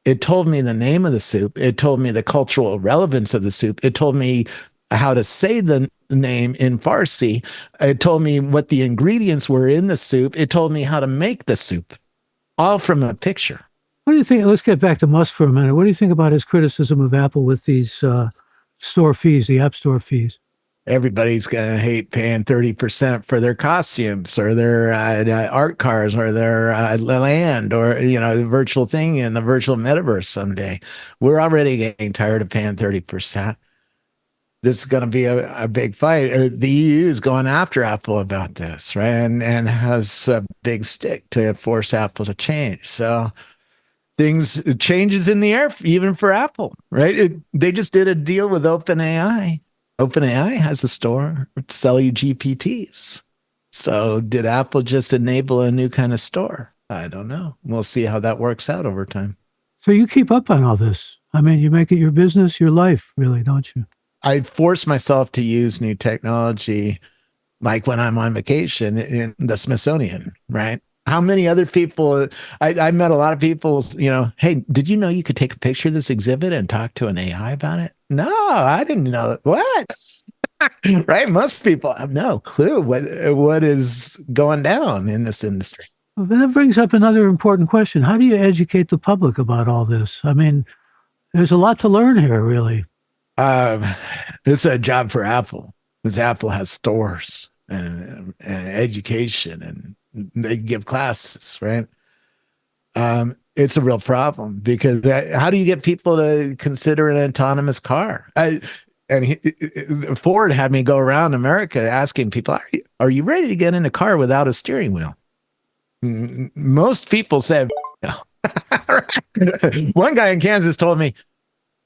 it told me the name of the soup. It told me the cultural relevance of the soup. It told me how to say the name in Farsi. It told me what the ingredients were in the soup. It told me how to make the soup, all from a picture. What do you think? Let's get back to Musk for a minute. What do you think about his criticism of Apple with these store fees, the App Store fees? Everybody's going to hate paying 30% for their costumes or their art cars or their land or, the virtual thing in the virtual metaverse someday. We're already getting tired of paying 30%. This is going to be a big fight. The EU is going after Apple about this, right? And has a big stick to force Apple to change. So changes in the air, even for Apple, right? They just did a deal with OpenAI. OpenAI has a store to sell you GPTs. So did Apple just enable a new kind of store? I don't know. We'll see how that works out over time. So you keep up on all this. I mean, you make it your business, your life, really, don't you? I force myself to use new technology, like when I'm on vacation in the Smithsonian, right? How many other people, I met a lot of people, hey, did you know you could take a picture of this exhibit and talk to an AI about it? No, I didn't know. What? Right? Most people have no clue what is going down in this industry. Well, that brings up another important question. How do you educate the public about all this? I mean, there's a lot to learn here, really. It's a job for Apple, because Apple has stores and education, and they give classes, right? It's a real problem because how do you get people to consider an autonomous car? Ford had me go around America asking people, are you ready to get in a car without a steering wheel? Most people said no. One guy in Kansas told me,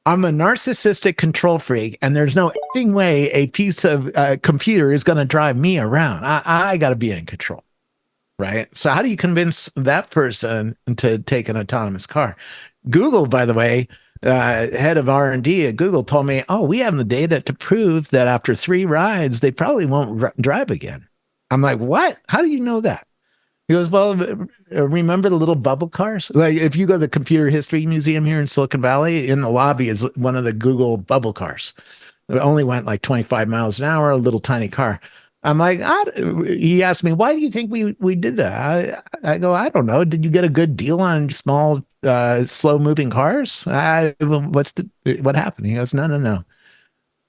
I'm a narcissistic control freak, and there's no effing way a piece of computer is going to drive me around. I got to be in control, right? So how do you convince that person to take an autonomous car? Google, by the way, head of R&D at Google told me, oh, we have the data to prove that after 3 rides, they probably won't drive again. I'm like, what? How do you know that? He goes, well, remember the little bubble cars? Like if you go to the Computer History Museum here in Silicon Valley, in the lobby is one of the Google bubble cars. It only went like 25 miles an hour, a little tiny car. I'm like, he asked me, why do you think we did that? I go, I don't know. Did you get a good deal on small, slow moving cars? What happened? He goes, no.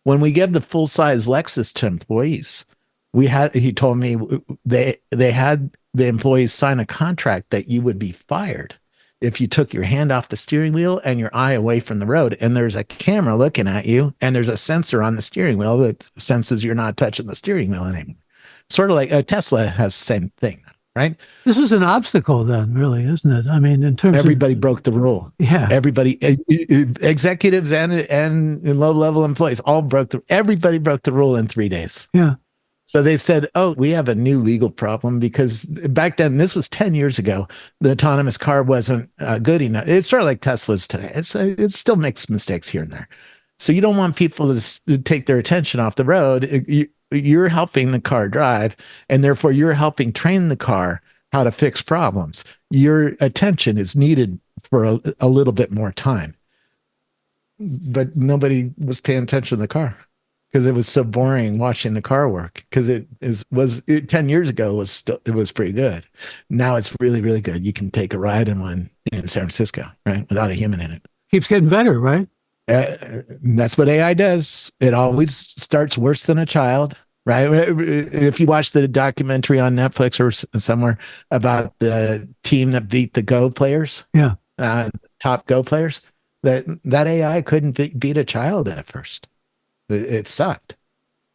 When we gave the full size Lexus to employees, he told me they had the employees sign a contract that you would be fired if you took your hand off the steering wheel and your eye away from the road. And there's a camera looking at you, and there's a sensor on the steering wheel that senses you're not touching the steering wheel anymore. Sort of like Tesla has the same thing, right? This is an obstacle then, really, isn't it? I mean, in terms everybody broke the rule. Yeah. Everybody, executives and low-level employees, everybody broke the rule in 3 days. Yeah. So they said, oh, we have a new legal problem because back then, this was 10 years ago, the autonomous car wasn't good enough. It's sort of like Tesla's today. It still makes mistakes here and there. So you don't want people to take their attention off the road. You're helping the car drive, and therefore you're helping train the car how to fix problems. Your attention is needed for a little bit more time. But nobody was paying attention to the car, because it was so boring watching the car work. Because it 10 years ago it was pretty good. Now it's really, really good. You can take a ride in one in San Francisco, right, without a human in it. Keeps getting better, right? That's what AI does. It always starts worse than a child, right? If you watch the documentary on Netflix or somewhere about the team that beat the Go players, top Go players, that AI couldn't beat a child at first. It sucked,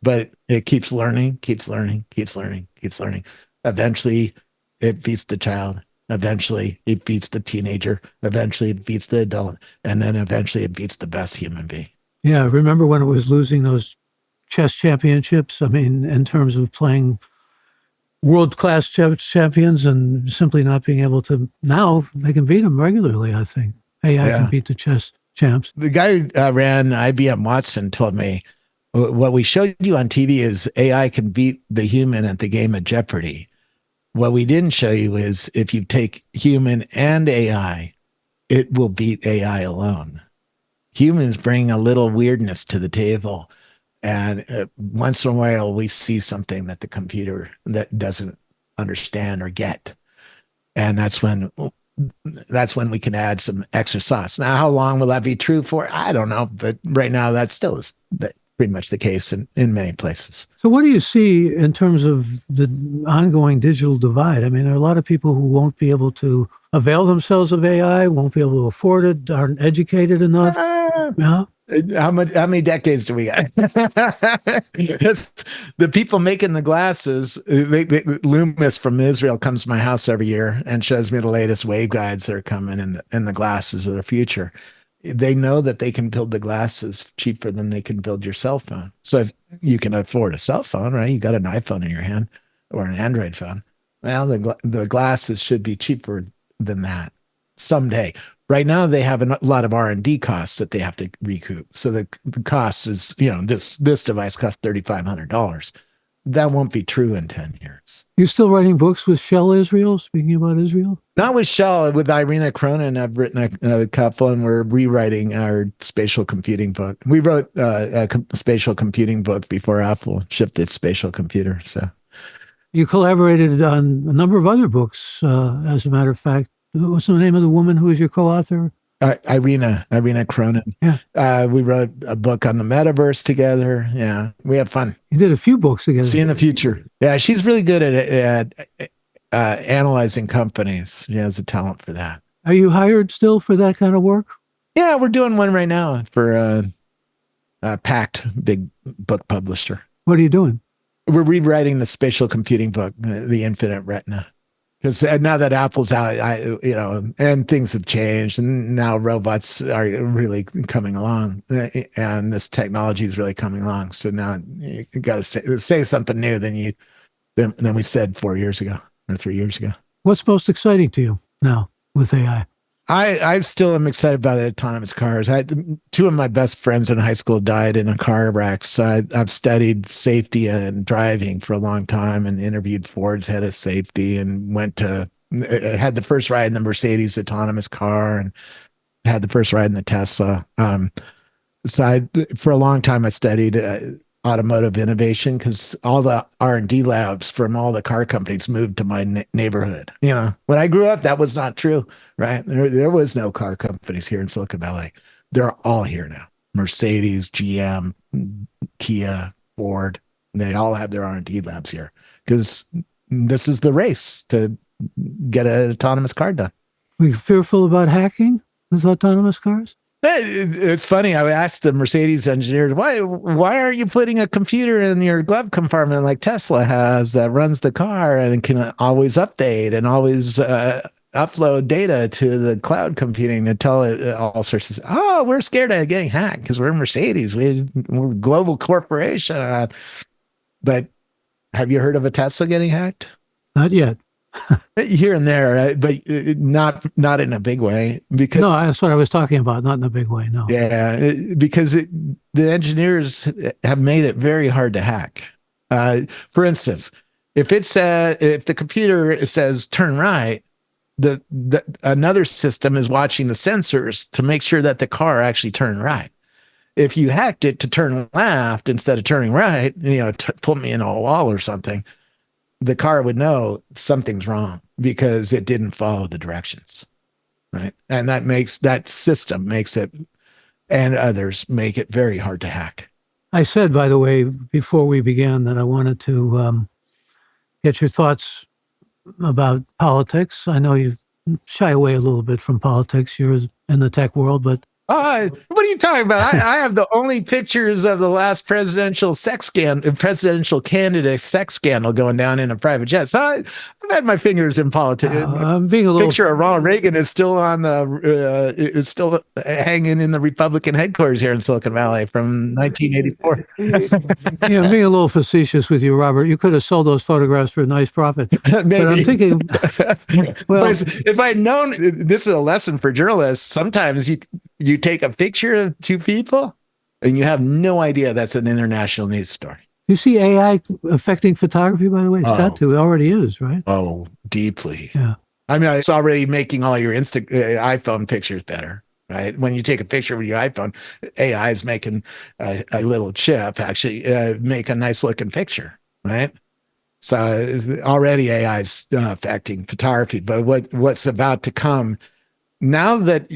but it keeps learning. Eventually it beats the child. Eventually it beats the teenager. Eventually it beats the adult. And then eventually it beats the best human being. Yeah. Remember when it was losing those chess championships? I mean, in terms of playing world-class champions and simply not being able to, now they can beat them regularly, I think. AI can beat the chess champs. The guy who ran IBM Watson told me, what we showed you on TV is AI can beat the human at the game of Jeopardy. What we didn't show you is if you take human and AI, it will beat AI alone. Humans bring a little weirdness to the table. And once in a while, we see something that the computer that doesn't understand or get. And that's when we can add some extra sauce. Now, how long will that be true for? I don't know. But right now, that still is pretty much the case in many places. So what do you see in terms of the ongoing digital divide? I mean, there are a lot of people who won't be able to avail themselves of AI, won't be able to afford it, aren't educated enough. Yeah. How many decades do we got? The people making the glasses, Loomis from Israel comes to my house every year and shows me the latest waveguides that are coming in the glasses of the future. They know that they can build the glasses cheaper than they can build your cell phone. So if you can afford a cell phone, right? You got an iPhone in your hand or an Android phone. Well, the glasses should be cheaper than that someday. Right now, they have a lot of R&D costs that they have to recoup. So the cost is, this device costs $3,500. That won't be true in 10 years. You still writing books with Shell Israel, speaking about Israel? Not with Shell, with Irina Cronin. I've written a couple, and we're rewriting our spatial computing book. We wrote a spatial computing book before Apple shipped its spatial computer. So you collaborated on a number of other books, as a matter of fact. What's the name of the woman who is your co-author? Irina Cronin. Yeah. We wrote a book on the metaverse together. Yeah, we have fun. You did a few books together. Seeing the future. Yeah, she's really good at analyzing companies. She has a talent for that. Are you hired still for that kind of work? Yeah, we're doing one right now for Pact, big book publisher. What are you doing? We're rewriting the spatial computing book, the Infinite Retina. Because now that Apple's out, and things have changed, and now robots are really coming along, and this technology is really coming along. So now you got to say something new than we said 4 years ago or 3 years ago. What's most exciting to you now with AI? I still am excited about the autonomous cars. Two of my best friends in high school died in a car wreck. So I've studied safety and driving for a long time and interviewed Ford's head of safety and had the first ride in the Mercedes autonomous car and had the first ride in the Tesla. For a long time, I studied automotive innovation because all the R&D labs from all the car companies moved to my neighborhood. When I grew up, that was not true, right? There was no car companies here in Silicon Valley. They're all here now. Mercedes, GM, Kia, Ford, they all have their R&D labs here because this is the race to get an autonomous car done. Are you fearful about hacking with autonomous cars? It's funny. I asked the Mercedes engineers, why aren't you putting a computer in your glove compartment like Tesla has that runs the car and can always update and always upload data to the cloud computing to tell it all sorts of, we're scared of getting hacked because we're Mercedes. We're a global corporation. But have you heard of a Tesla getting hacked? Not yet. Here and there, but not in a big way. Because no, that's what I was talking about. Not in a big way. No. Yeah, because the engineers have made it very hard to hack. For instance, if the computer says turn right, another system is watching the sensors to make sure that the car actually turned right. If you hacked it to turn left instead of turning right, put me in a wall or something, the car would know something's wrong because it didn't follow the directions, right? And that system makes it, and others make it very hard to hack. I said, by the way, before we began, that I wanted to get your thoughts about politics. I know you shy away a little bit from politics. You're in the tech world, but what are you talking about? I have the only pictures of the last presidential candidate sex scandal going down in a private jet. So I've had my fingers in politics. I'm being a little. Picture of Ronald Reagan is still is still hanging in the Republican headquarters here in Silicon Valley from 1984. Yeah, I'm being a little facetious with you, Robert. You could have sold those photographs for a nice profit. Maybe. But I'm thinking, well, if I'd known, this is a lesson for journalists. Sometimes you take a picture of two people and you have no idea that's an international news story. You see AI affecting photography, by the way? It's got to. It already is, right? Oh, deeply. Yeah. I mean, it's already making all your iPhone pictures better, right? When you take a picture with your iPhone, AI is making a little chip actually make a nice looking picture, right? So already AI is affecting photography. But what's about to come now that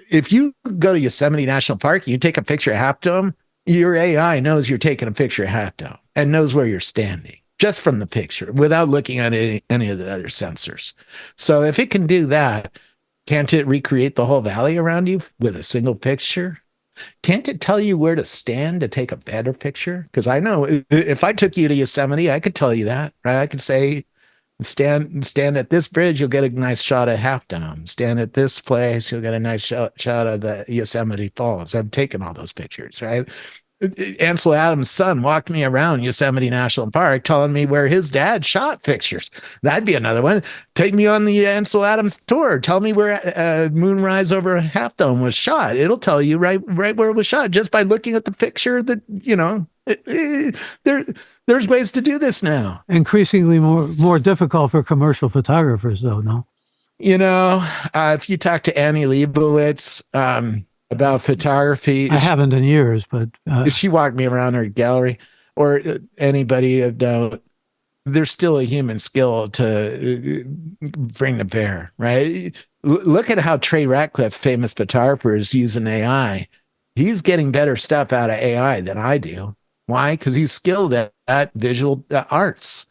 if you go to Yosemite National Park, you take a picture of Half Dome, your AI knows you're taking a picture of Half Dome and knows where you're standing just from the picture without looking at any of the other sensors. So if it can do that, can't it recreate the whole valley around you with a single picture? Can't it tell you where to stand to take a better picture? Because I know if I took you to Yosemite, I could tell you that, right? I could say, stand at this bridge, you'll get a nice shot of Half Dome. Stand at this place, you'll get a nice shot of the Yosemite Falls. I've taken all those pictures, right? Ansel Adams' son walked me around Yosemite National Park telling me where his dad shot pictures. That'd be another one. Take me on the Ansel Adams tour. Tell me where Moonrise over Half Dome was shot. It'll tell you right where it was shot just by looking at the picture that, there's ways to do this now. Increasingly more difficult for commercial photographers, though, no? If you talk to Annie Leibovitz about photography. I haven't in years, but... she walked me around her gallery, or anybody of doubt, there's still a human skill to bring to bear, right? Look at how Trey Ratcliffe, famous photographer, is using AI. He's getting better stuff out of AI than I do. Why? Because he's skilled at visual arts.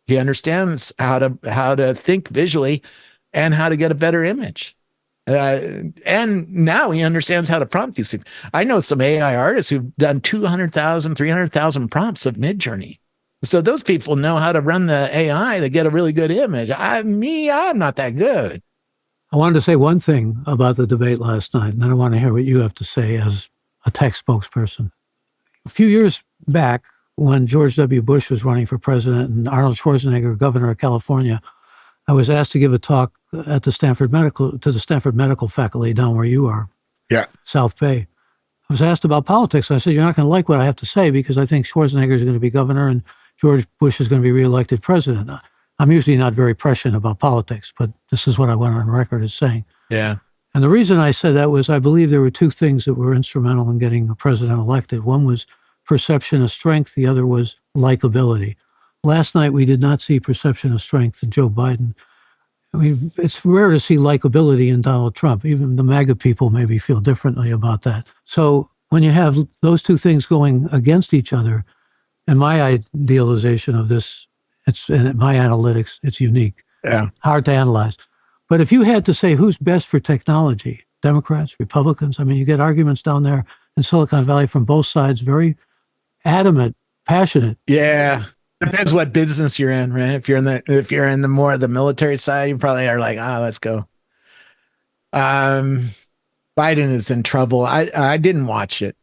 He understands how to think visually and how to get a better image. And now he understands how to prompt these things. I know some AI artists who've done 200,000, 300,000 prompts of Midjourney. So those people know how to run the AI to get a really good image. I'm not that good. I wanted to say one thing about the debate last night, and then I want to hear what you have to say as a tech spokesperson. A few years back, when George W. Bush was running for president and Arnold Schwarzenegger, governor of California, I was asked to give a talk at the Stanford Medical faculty down where you are, South Bay. I was asked about politics. I said, you're not going to like what I have to say because I think Schwarzenegger is going to be governor and George Bush is going to be reelected president. I'm usually not very prescient about politics, but this is what I went on record as saying. Yeah. And the reason I said that was I believe there were two things that were instrumental in getting a president elected. One was perception of strength. The other was likability. Last night, we did not see perception of strength in Joe Biden. I mean, it's rare to see likability in Donald Trump. Even the MAGA people maybe feel differently about that. So when you have those two things going against each other, in my idealization of this, in my analytics, it's unique. Yeah. Hard to analyze. But if you had to say who's best for technology, Democrats, Republicans, I mean, you get arguments down there in Silicon Valley from both sides, very adamant, passionate. Yeah. Depends what business you're in, right? If you're in the more of the military side, you probably are like, let's go. Biden is in trouble. I didn't watch it,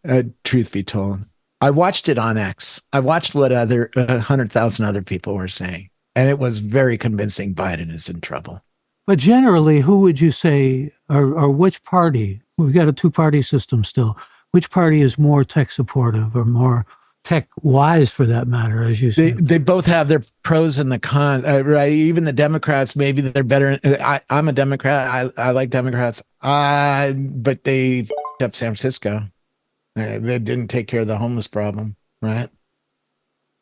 truth be told. I watched it on X. I watched what 100,000 other people were saying, and it was very convincing Biden is in trouble. But generally, who would you say, or which party, we've got a two-party system still, which party is more tech supportive or more tech-wise for that matter, as you say? They both have their pros and the cons, right? Even the Democrats, maybe they're better. I'm a Democrat. I like Democrats, but they f***ed up San Francisco. They didn't take care of the homeless problem, right?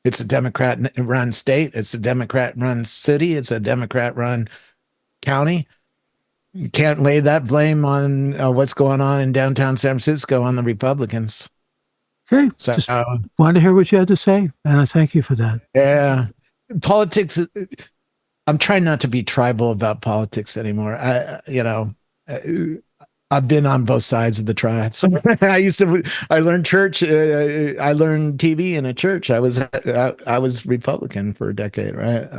It's a Democrat-run state. It's a Democrat-run city. It's a Democrat-run county. You can't lay that blame on what's going on in downtown San Francisco on the Republicans. Okay, so, just wanted to hear what you had to say, and I thank you for that. Yeah. Politics, I'm trying not to be tribal about politics anymore. I've been on both sides of the tribe. So I learned church. I learned TV in a church. I was Republican for a decade, right?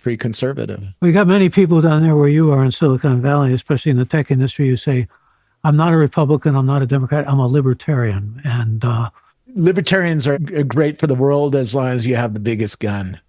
Pretty conservative. We got many people down there where you are in Silicon Valley, especially in the tech industry, who say, I'm not a Republican, I'm not a Democrat, I'm a libertarian. And libertarians are great for the world as long as you have the biggest gun.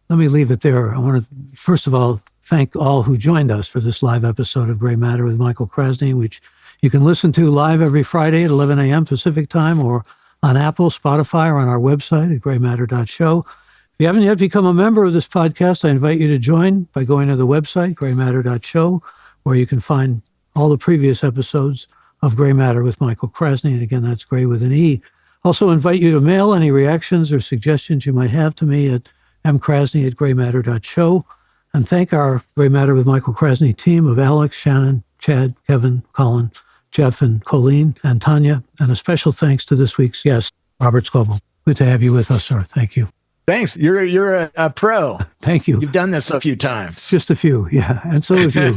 Let me leave it there. I want to, first of all, thank all who joined us for this live episode of Gray Matter with Michael Krasny, which you can listen to live every Friday at 11 a.m. Pacific time or on Apple, Spotify, or on our website at graymatter.show. If you haven't yet become a member of this podcast, I invite you to join by going to the website, graymatter.show, where you can find all the previous episodes of Gray Matter with Michael Krasny. And again, that's Gray with an E. Also invite you to mail any reactions or suggestions you might have to me at mkrasny@graymatter.show. And thank our Gray Matter with Michael Krasny team of Alex, Shannon, Chad, Kevin, Colin, Jeff, and Colleen, and Tanya. And a special thanks to this week's guest, Robert Scoble. Good to have you with us, sir. Thank you. Thanks. You're a pro. Thank you. You've done this a few times. Just a few, yeah. And so have you.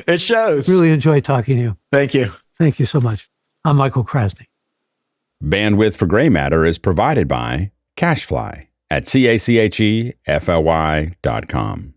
It shows. Really enjoyed talking to you. Thank you. Thank you so much. I'm Michael Krasny. Bandwidth for Gray Matter is provided by CashFly at CACHEFLY.com.